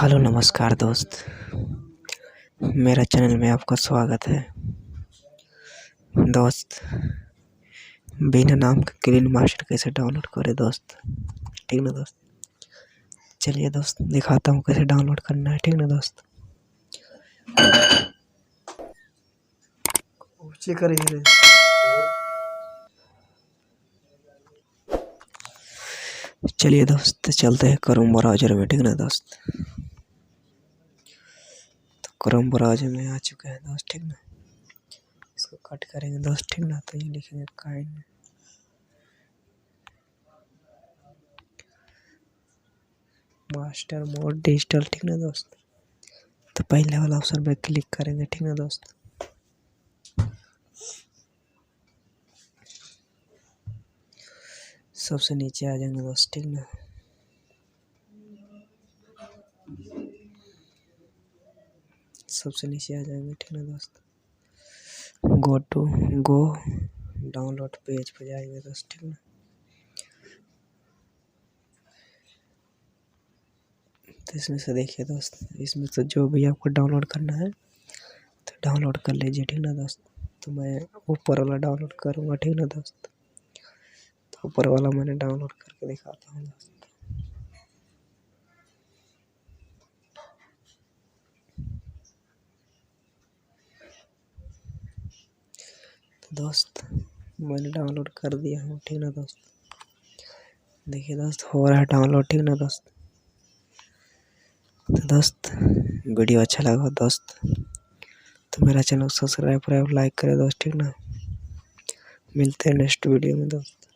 Hello नमस्कार दोस्त, मेरा चैनल में आपका स्वागत है। दोस्त, बिना नाम के किनेमास्टर कैसे डाउनलोड करें दोस्त? ठीक ना दोस्त? चलिए दोस्त, दिखाता हूँ कैसे डाउनलोड करना है। ठीक ना दोस्त? चलिए दोस्त, चलते हैं क्रोम ब्राउज़र में। ठीक ना दोस्त? तो क्रोम ब्राउज़र में आ चुके हैं दोस्त। ठीक ना? इसको कट करेंगे दोस्त। ठीक ना? तो ये लिखेंगे काइन मास्टर मोड डिजिटल। ठीक ना दोस्त? तो पहले वाला ऑप्शन पे क्लिक करेंगे। ठीक ना दोस्त? सबसे नीचे आ जाएंगे दोस्त। ठीक ना? सबसे नीचे आ जाएंगे। ठीक ना दोस्त? गो डाउनलोड पेज पे जाएंगे दोस्त। ठीक ना? तो इसमें से देखिए दोस्त, इसमें से जो भी आपको डाउनलोड करना है तो डाउनलोड कर लीजिए। ठीक ना दोस्त? तो मैं ऊपर वाला डाउनलोड करूँगा। ठीक ना दोस्त? तो ऊपर वाला मैंने डाउनलोड करके दिखाता हूँ दोस्त। तो दोस्त, मैंने डाउनलोड कर दिया हूँ। ठीक ना दोस्त? देखिए दोस्त, हो रहा है डाउनलोड। ठीक ना दोस्त? तो दोस्त, वीडियो अच्छा लगा दोस्त तो मेरा चैनल सब्सक्राइब लाइक करें दोस्त। ठीक ना? मिलते हैं नेक्स्ट वीडियो में दोस्त।